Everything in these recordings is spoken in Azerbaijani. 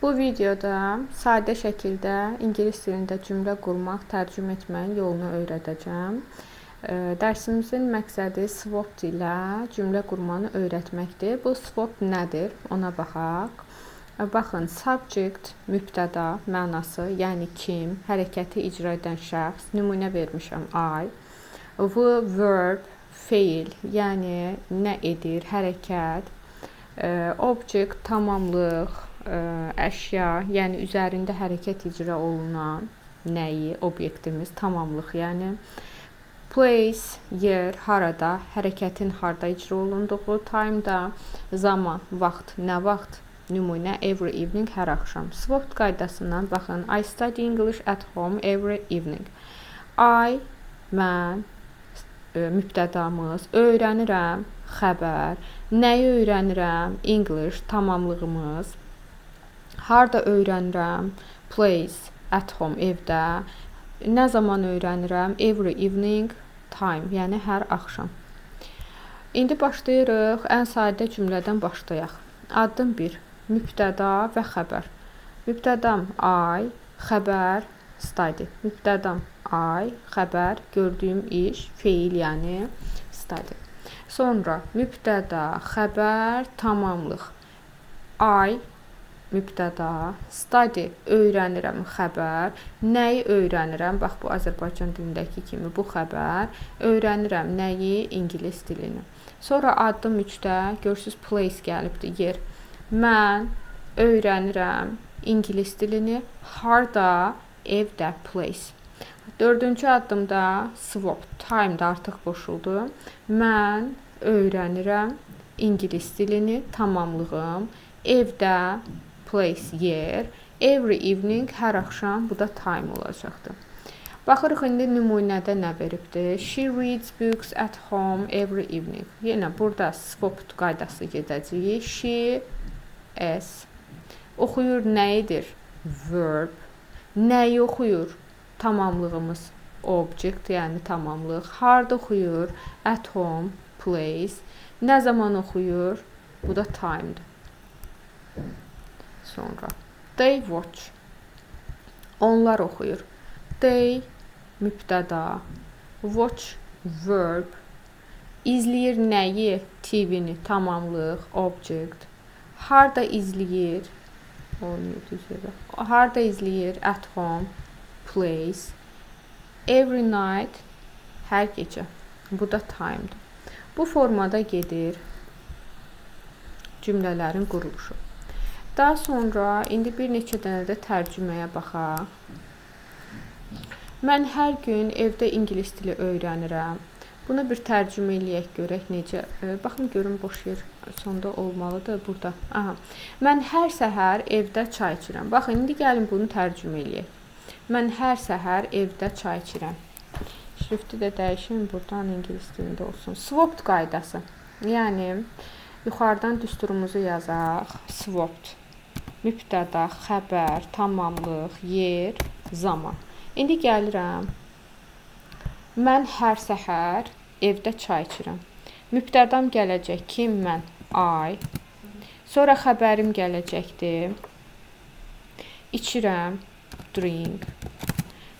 Bu videoda sadə şəkildə ingilis dilində cümlə qurmaq, tərcümə etməyin yolunu öyrədəcəm. Dərsimizin məqsədi SWOT ilə cümlə qurmanı öyrətməkdir. Bu SWOT nədir? Ona baxaq. Baxın, subject, mübtəda mənası, yəni kim, hərəkəti icra edən şəxs, nümunə vermişəm I. Verb, feil, yəni nə edir, hərəkət. Object, tamamlıq, əşya, yəni üzərində hərəkət icra olunan nəyi, obyektimiz, tamamlıq, yəni. Place, yer, harada, hərəkətin harda icra olunduğu, time da, zaman, vaxt, nə vaxt, nümunə every evening, hər axşam. SWOT qaydasından baxın, I study English at home every evening. I, mən, mübtədamız, öyrənirəm, xəbər, nəyi öyrənirəm, English, tamamlığımız, harda öyrənirəm, place, at home, evdə, nə zaman öyrənirəm, every evening, time, yəni hər axşam. İndi başlayırıq, ən sadə cümlədən başlayaq. Addım 1, mübtəda və xəbər. Mübtədam I, xəbər study. Mübtədam I, xəbər, gördüyüm iş, feil, yəni study. Sonra mübtəda, xəbər, tamamlıq. I, mübtəda, study, öyrənirəm, xəbər. Nəyi öyrənirəm? Bax, bu Azərbaycan dilindəki kimi bu xəbər. Öyrənirəm nəyi? İngilis dilini. Sonra addım 3-də görürsünüz place gəlibdir, yer. Mən öyrənirəm İngilis dilini. Harda? Evdə, place. 4-cü addımda swap, time da artıq qoşuldu. Mən öyrənirəm İngilis dilini, tamamlığım. Evdə, place, yer. Every evening, hər axşam, bu da time olacaqdır. Baxırıq, indi nümunədə nə veribdir? She reads books at home every evening. Yenə burada swap qaydası gedəcəyik. She, s. Oxuyur nəyidir? Verb. Nəyi oxuyur? Tamamlığımız object, yəni tamamlıq. Harda oxuyur? At home, place. Nə zaman oxuyur? Bu da time'dır. Sonra they watch. Onlar oxuyur. They, mübtəda. Watch, verb. İzləyir nəyi? TV-ni, tamamlıq, object. Harda izləyir? Harda izləyir? At home, place. Every night, hər gecə. Bu da time'dır. Bu formada gedir cümlələrin quruluşu. Daha sonra indi bir neçə dənə də tərcüməyə baxaq. Mən hər gün evdə ingilis dili öyrənirəm. Bunu bir tərcümə eləyək, görək necə. Baxın, görün, boş yer sonda olmalıdır burada. Aha. Mən hər səhər evdə çay içirəm. Baxın, indi gəlin bunu tərcümə eləyək. Mən hər səhər evdə çay içirəm. Şrifti də dəyişin, buradan ingilis dilində olsun. SWOT qaydası. Yəni, yuxarıdan düsturumuzu yazaq. SWOT. Mübtəda, xəbər, tamamlıq, yer, zaman. İndi gəlirəm. Mən hər səhər evdə çay içirəm. Mübtədam gələcək. Kim? Mən. I. Sonra xəbərim gələcəkdir. İçirəm. Drink.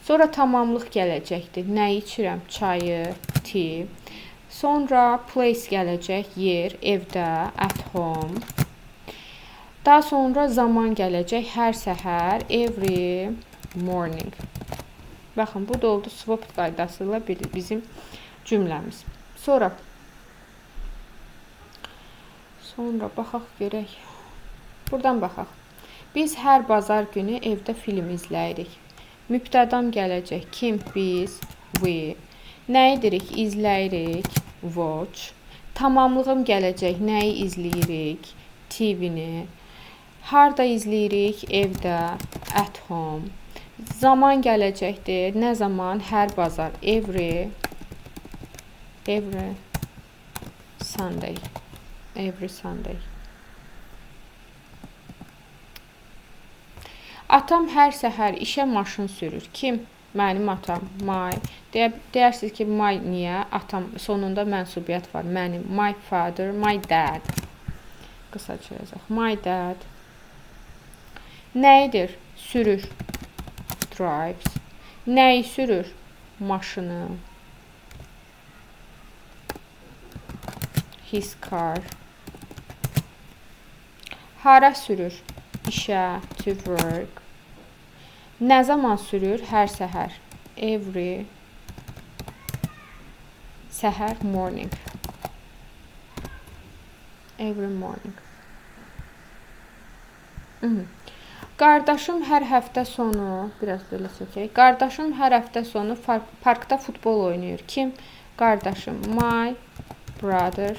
Sonra tamamlıq gələcəkdir. Nəyi içirəm? Çayı. Tea. Sonra place gələcək. Yer. Evdə. At home. Daha sonra zaman gələcək. Hər səhər. Every morning. Baxın, bu da oldu SWOT qaydası ilə bizim cümləmiz. Sonra baxaq görək. Buradan baxaq. Biz hər bazar günü evdə film izləyirik. Mübtədam gələcək. Kim? Biz. We. Nə edirik? İzləyirik. Watch. Tamamlığım gələcək. Nəyi izləyirik? TV-ni. Harda izləyirik? Evdə. At home. Zaman gələcəkdir. Nə zaman? Hər bazar. Every Sunday. Every Sunday. Atam hər səhər işə maşın sürür. Kim? Mənim atam. My. Deyərsiniz ki, my niyə? Atam sonunda mənsubiyyət var. Mənim. My father. My dad. Qısaca yazaq. My dad. Nə edir? Sürür. Drives. Nəyi sürür? Maşını. His car. Hara sürür? İşə. To work. Nə zaman sürür? Hər səhər. Every səhər. Morning. Every morning. Qardaşım hər həftə sonu, biraz belə çəkək. Qardaşım hər həftə sonu parkda futbol oynayır. Kim? Qardaşım. My brother.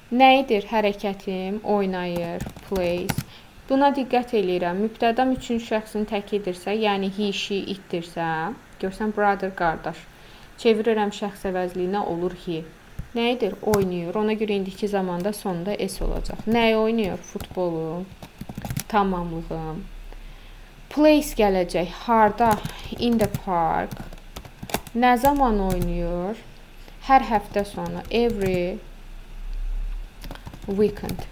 Nə edir? Hərəkətim, oynayır, plays. Buna diqqət eləyirəm. Mübtədam üçüncü şəxsin təkidirsə, yəni he, she, itdirsə, görsən brother qardaş. Çevirirəm şəxs əvəzliyinə olur he. Nə edir? Oynayır. Ona görə indiki zamanda sonunda s olacaq. Nəyi oynayır? Futbolu. Tamamlığım. Place gələcək. Harda? In the park. Nə zaman oynayır? Hər həftə sonu. Every weekend.